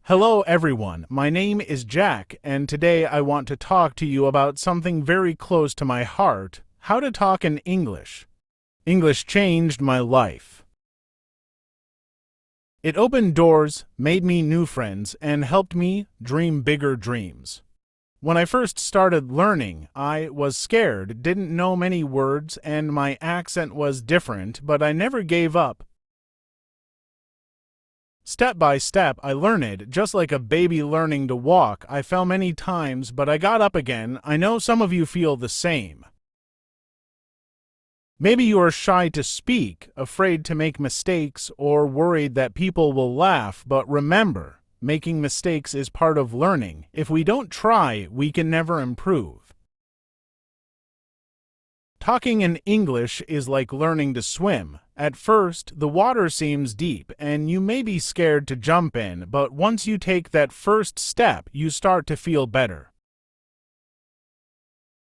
Hello everyone, my name is Jack, and today I want to talk to you about something very close to my heart: how to talk in English. English changed my life. It opened doors, made me new friends, and helped me dream bigger dreams. When I first started learning, I was scared, didn't know many words, and my accent was different, but I never gave up. Step by step, I learned, just like a baby learning to walk. I fell many times, but I got up again. I know some of you feel the same. Maybe you are shy to speak, afraid to make mistakes, or worried that people will laugh, but remember, making mistakes is part of learning. If we don't try, we can never improve. Talking in English is like learning to swim. At first, the water seems deep, and you may be scared to jump in, but once you take that first step, you start to feel better.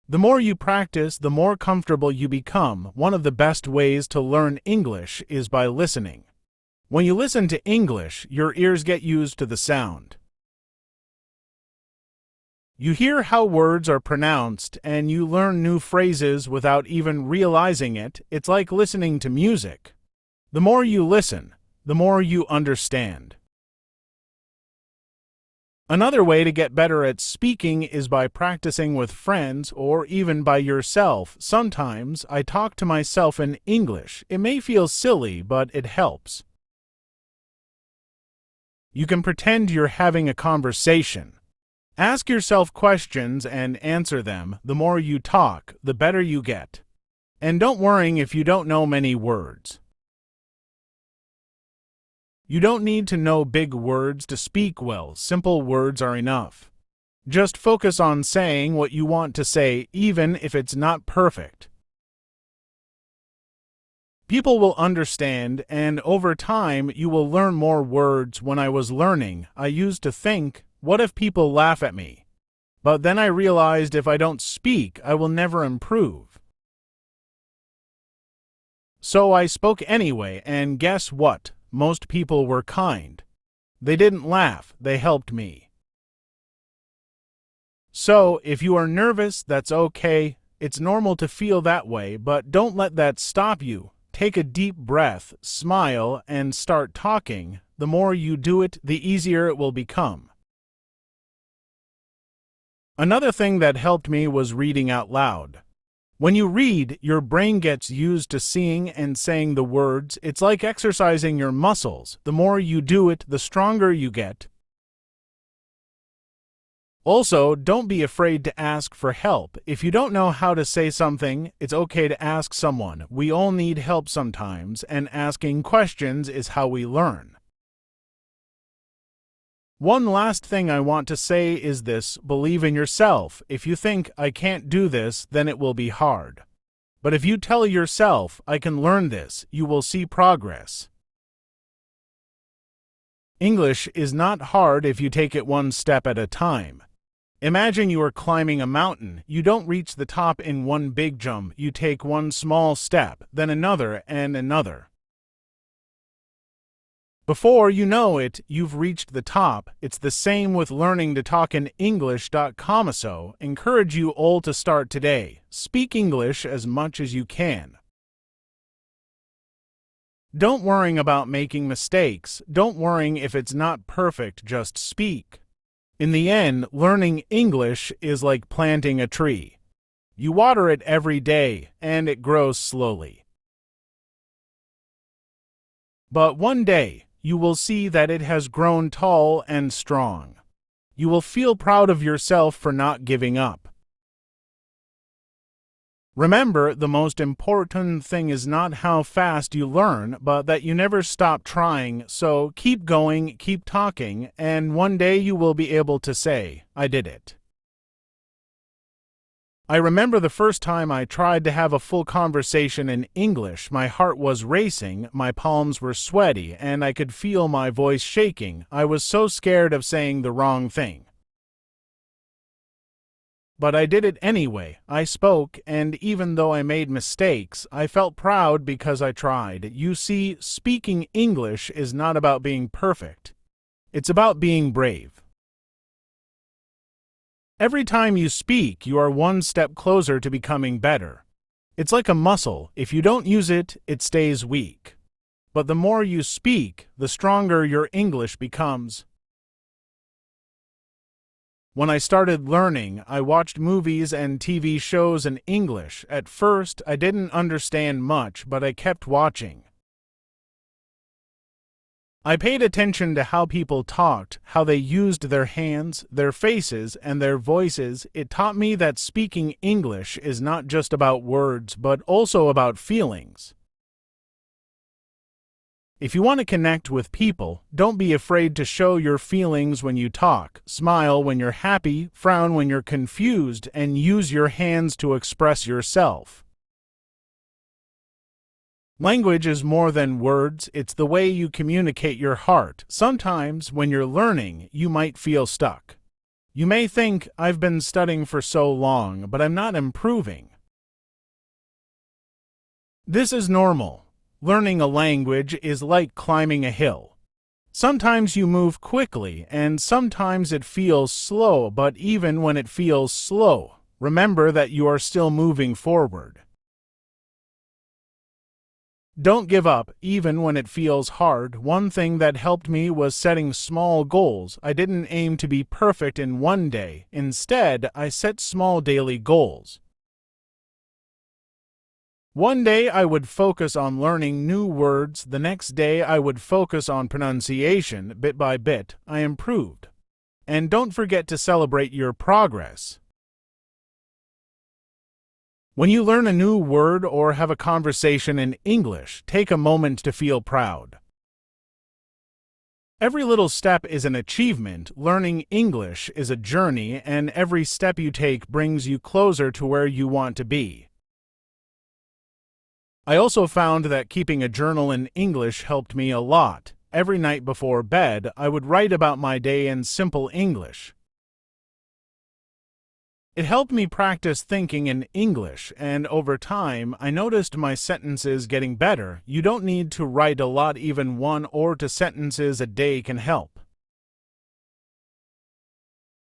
The more you practice, the more comfortable you become. One of the best ways to learn English is by listening. When you listen to English, your ears get used to the sound. You hear how words are pronounced, and you learn new phrases without even realizing it. It's like listening to music. The more you listen, the more you understand. Another way to get better at speaking is by practicing with friends or even by yourself. Sometimes I talk to myself in English. It may feel silly, but it helps. You can pretend you're having a conversation. Ask yourself questions and answer them. The more you talk, the better you get. And don't worry if you don't know many words. You don't need to know big words to speak well. Simple words are enough. Just focus on saying what you want to say, even if it's not perfect. People will understand, and over time you will learn more words. When I was learning, I used to think, what if people laugh at me? But then I realized if I don't speak, I will never improve. So I spoke anyway, and guess what? Most people were kind. They didn't laugh, they helped me. So, if you are nervous, that's okay. It's normal to feel that way, but don't let that stop you. Take a deep breath, smile, and start talking. The more you do it, the easier it will become. Another thing that helped me was reading out loud. When you read, your brain gets used to seeing and saying the words. It's like exercising your muscles. The more you do it, the stronger you get. Also, don't be afraid to ask for help. If you don't know how to say something, it's okay to ask someone. We all need help sometimes, and asking questions is how we learn. One last thing I want to say is this: believe in yourself. If you think, I can't do this, then it will be hard. But if you tell yourself, I can learn this, you will see progress. English is not hard if you take it one step at a time. Imagine you are climbing a mountain. You don't reach the top in one big jump. You take one small step, then another and another. Before you know it, you've reached the top. It's the same with learning to talk in English.com. So, encourage you all to start today. Speak English as much as you can. Don't worry about making mistakes. Don't worry if it's not perfect, just speak. In the end, learning English is like planting a tree. You water it every day, and it grows slowly. But one day, you will see that it has grown tall and strong. You will feel proud of yourself for not giving up. Remember, the most important thing is not how fast you learn, but that you never stop trying. So keep going, keep talking, and one day you will be able to say, I did it. I remember the first time I tried to have a full conversation in English. My heart was racing, my palms were sweaty, and I could feel my voice shaking. I was so scared of saying the wrong thing. But I did it anyway. I spoke, and even though I made mistakes, I felt proud because I tried. You see, speaking English is not about being perfect. It's about being brave. Every time you speak, you are one step closer to becoming better. It's like a muscle. If you don't use it, it stays weak. But the more you speak, the stronger your English becomes. When I started learning, I watched movies and TV shows in English. At first, I didn't understand much, but I kept watching. I paid attention to how people talked, how they used their hands, their faces, and their voices. It taught me that speaking English is not just about words, but also about feelings. If you want to connect with people, don't be afraid to show your feelings when you talk. Smile when you're happy, frown when you're confused, and use your hands to express yourself. Language is more than words, it's the way you communicate your heart. Sometimes, when you're learning, you might feel stuck. You may think, I've been studying for so long, but I'm not improving. This is normal. Learning a language is like climbing a hill. Sometimes you move quickly, and sometimes it feels slow, but even when it feels slow, remember that you are still moving forward. Don't give up, even when it feels hard. One thing that helped me was setting small goals. I didn't aim to be perfect in one day. Instead, I set small daily goals. One day I would focus on learning new words. The next day I would focus on pronunciation. Bit by bit, I improved. And don't forget to celebrate your progress. When you learn a new word or have a conversation in English, take a moment to feel proud. Every little step is an achievement. Learning English is a journey, and every step you take brings you closer to where you want to be. I also found that keeping a journal in English helped me a lot. Every night before bed, I would write about my day in simple English. It helped me practice thinking in English, and over time, I noticed my sentences getting better. You don't need to write a lot, even 1 or 2 sentences a day can help.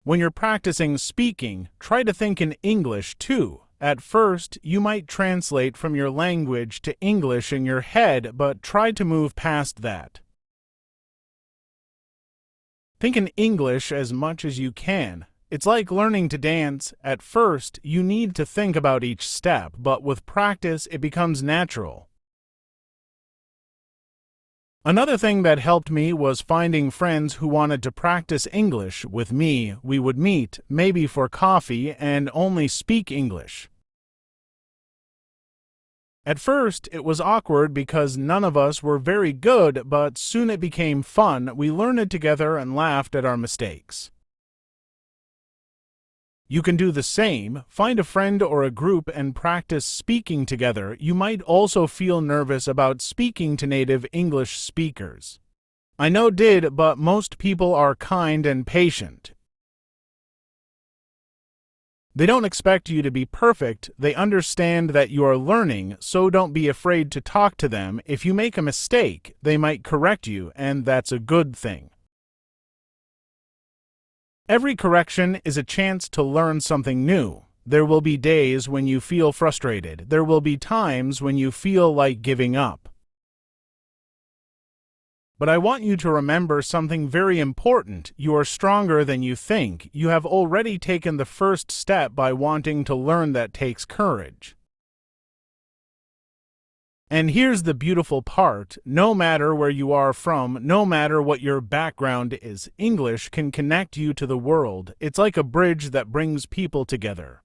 When you're practicing speaking, try to think in English too. At first, you might translate from your language to English in your head, but try to move past that. Think in English as much as you can. It's like learning to dance. At first, you need to think about each step, but with practice, it becomes natural. Another thing that helped me was finding friends who wanted to practice English with me. We would meet, maybe for coffee, and only speak English. At first, it was awkward because none of us were very good, but soon it became fun. We learned together and laughed at our mistakes. You can do the same. Find a friend or a group and practice speaking together. You might also feel nervous about speaking to native English speakers. I know did, but most people are kind and patient. They don't expect you to be perfect. They understand that you are learning, so don't be afraid to talk to them. If you make a mistake, they might correct you, and that's a good thing. Every correction is a chance to learn something new. There will be days when you feel frustrated. There will be times when you feel like giving up. But I want you to remember something very important. You are stronger than you think. You have already taken the first step by wanting to learn. That takes courage. And here's the beautiful part. No matter where you are from, no matter what your background is, English can connect you to the world. It's like a bridge that brings people together.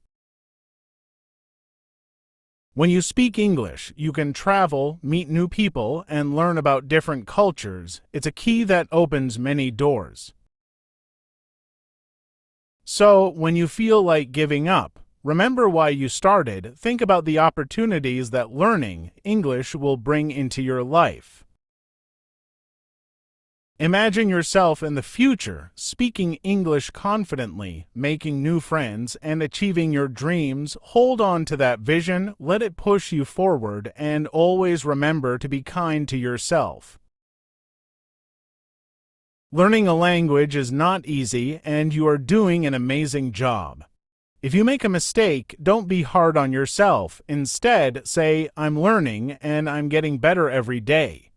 When you speak English, you can travel, meet new people, and learn about different cultures. It's a key that opens many doors. So, when you feel like giving up, remember why you started. Think about the opportunities that learning English will bring into your life. Imagine yourself in the future, speaking English confidently, making new friends, and achieving your dreams. Hold on to that vision, let it push you forward, and always remember to be kind to yourself. Learning a language is not easy, and you are doing an amazing job. If you make a mistake, don't be hard on yourself. Instead, say, I'm learning and I'm getting better every day.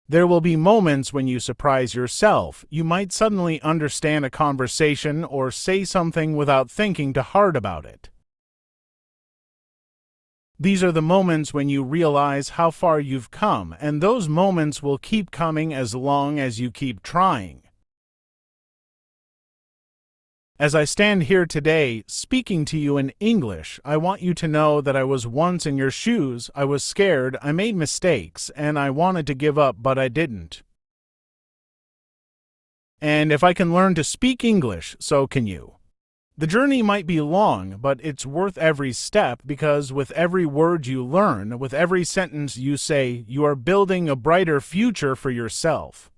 There will be moments when you surprise yourself. You might suddenly understand a conversation or say something without thinking too hard about it. These are the moments when you realize how far you've come, and those moments will keep coming as long as you keep trying. As I stand here today, speaking to you in English, I want you to know that I was once in your shoes. I was scared, I made mistakes, and I wanted to give up, but I didn't. And if I can learn to speak English, so can you. The journey might be long, but it's worth every step, because with every word you learn, with every sentence you say, you are building a brighter future for yourself.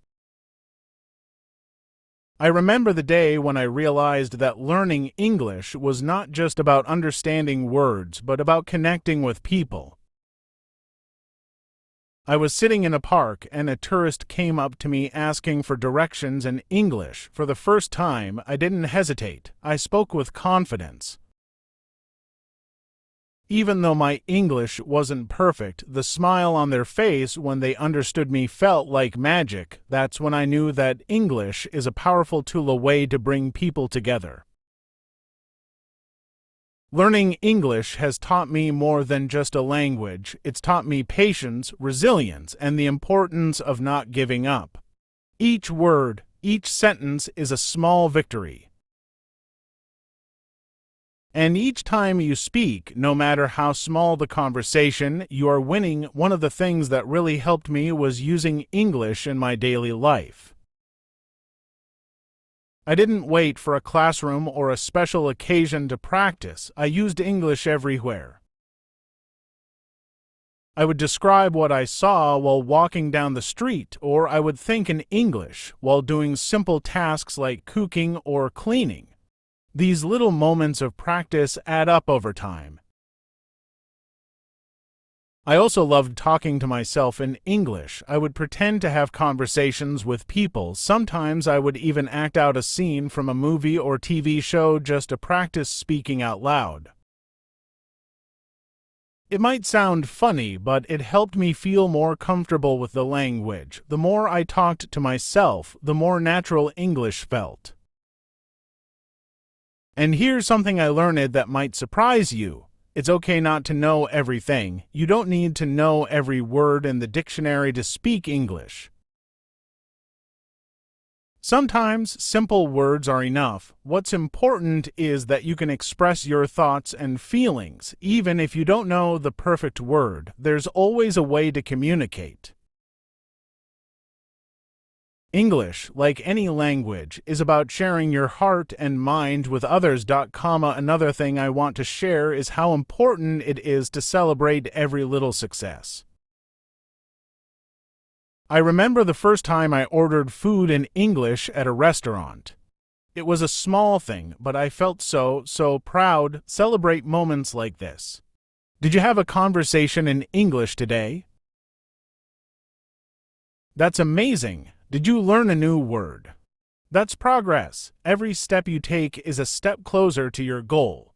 I remember the day when I realized that learning English was not just about understanding words, but about connecting with people. I was sitting in a park and a tourist came up to me asking for directions in English. For the first time, I didn't hesitate. I spoke with confidence. Even though my English wasn't perfect, the smile on their face when they understood me felt like magic. That's when I knew that English is a powerful tool, a way to bring people together. Learning English has taught me more than just a language. It's taught me patience, resilience, and the importance of not giving up. Each word, each sentence is a small victory. And each time you speak, no matter how small the conversation, you are winning. One of the things that really helped me was using English in my daily life. I didn't wait for a classroom or a special occasion to practice. I used English everywhere. I would describe what I saw while walking down the street, or I would think in English while doing simple tasks like cooking or cleaning. These little moments of practice add up over time. I also loved talking to myself in English. I would pretend to have conversations with people. Sometimes I would even act out a scene from a movie or TV show just to practice speaking out loud. It might sound funny, but it helped me feel more comfortable with the language. The more I talked to myself, the more natural English felt. And here's something I learned that might surprise you. It's okay not to know everything. You don't need to know every word in the dictionary to speak English. Sometimes simple words are enough. What's important is that you can express your thoughts and feelings. Even if you don't know the perfect word, there's always a way to communicate. English, like any language, is about sharing your heart and mind with others. Another thing I want to share is how important it is to celebrate every little success. I remember the first time I ordered food in English at a restaurant. It was a small thing, but I felt so proud. Celebrate moments like this. Did you have a conversation in English today? That's amazing. Did you learn a new word? That's progress. Every step you take is a step closer to your goal.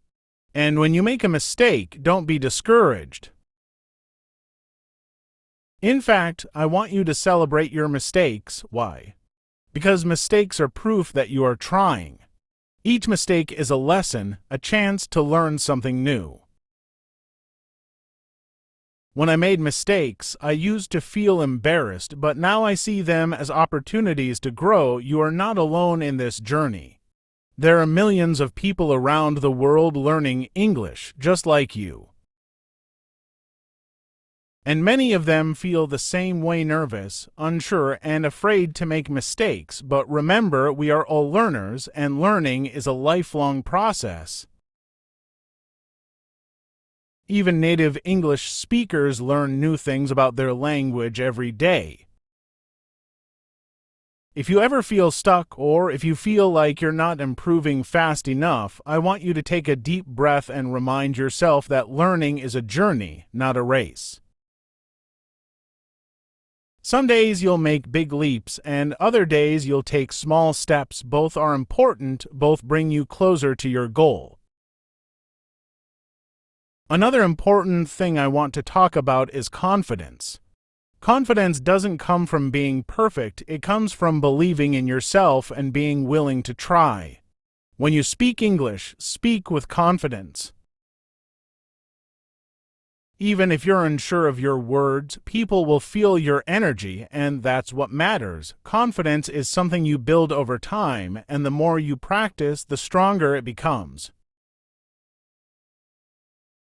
And when you make a mistake, don't be discouraged. In fact, I want you to celebrate your mistakes. Why? Because mistakes are proof that you are trying. Each mistake is a lesson, a chance to learn something new. When I made mistakes, I used to feel embarrassed, but now I see them as opportunities to grow. You are not alone in this journey. There are millions of people around the world learning English, just like you. And many of them feel the same way, nervous, unsure, and afraid to make mistakes. But remember, we are all learners, and learning is a lifelong process. Even native English speakers learn new things about their language every day. If you ever feel stuck, or if you feel like you're not improving fast enough, I want you to take a deep breath and remind yourself that learning is a journey, not a race. Some days you'll make big leaps, and other days you'll take small steps. Both are important, both bring you closer to your goal. Another important thing I want to talk about is confidence. Confidence doesn't come from being perfect, it comes from believing in yourself and being willing to try. When you speak English, speak with confidence. Even if you're unsure of your words, people will feel your energy, and that's what matters. Confidence is something you build over time, and the more you practice, the stronger it becomes.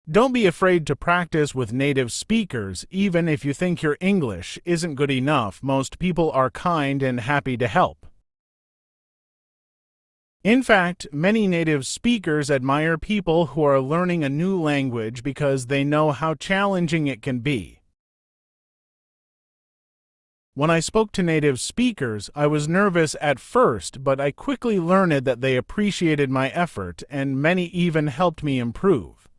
Don't be afraid to practice with native speakers, even if you think your English isn't good enough. Most people are kind and happy to help. In fact, many native speakers admire people who are learning a new language because they know how challenging it can be. When I spoke to native speakers, I was nervous at first, but I quickly learned that they appreciated my effort, and many even helped me improve.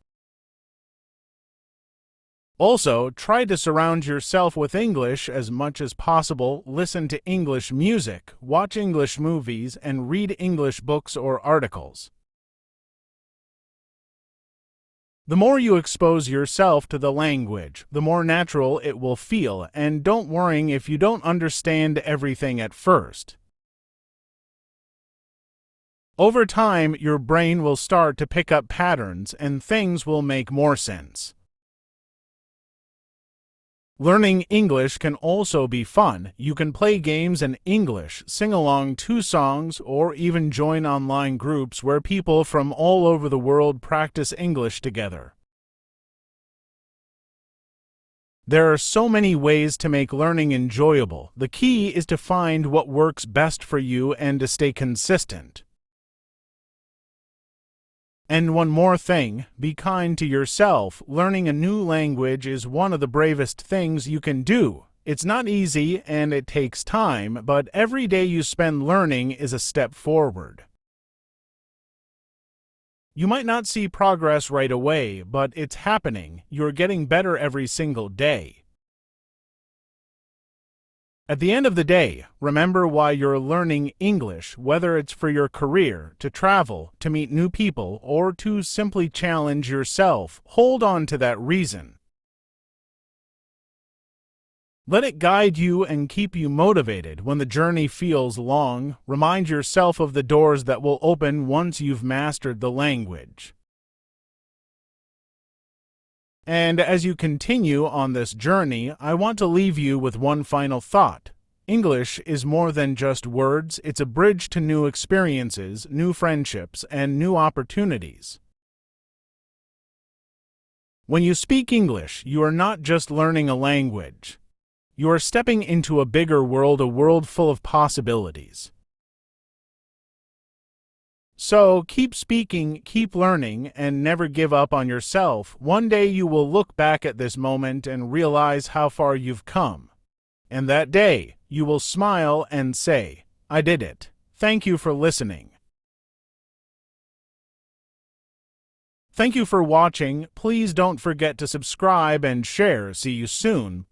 Also, try to surround yourself with English as much as possible. Listen to English music, watch English movies, and read English books or articles. The more you expose yourself to the language, the more natural it will feel, and don't worry if you don't understand everything at first. Over time, your brain will start to pick up patterns, and things will make more sense. Learning English can also be fun. You can play games in English, sing along to songs, or even join online groups where people from all over the world practice English together. There are so many ways to make learning enjoyable. The key is to find what works best for you and to stay consistent. And one more thing, be kind to yourself. Learning a new language is one of the bravest things you can do. It's not easy and it takes time, but every day you spend learning is a step forward. You might not see progress right away, but it's happening. You're getting better every single day. At the end of the day, remember why you're learning English, whether it's for your career, to travel, to meet new people, or to simply challenge yourself. Hold on to that reason. Let it guide you and keep you motivated when the journey feels long. Remind yourself of the doors that will open once you've mastered the language. And as you continue on this journey, I want to leave you with one final thought. English is more than just words. It's a bridge to new experiences, new friendships, and new opportunities. When you speak English, you are not just learning a language. You are stepping into a bigger world, a world full of possibilities. So keep speaking, keep learning, and never give up on yourself. One day you will look back at this moment and realize how far you've come. And that day, you will smile and say, "I did it." Thank you for listening. Thank you for watching. Please don't forget to subscribe and share. See you soon.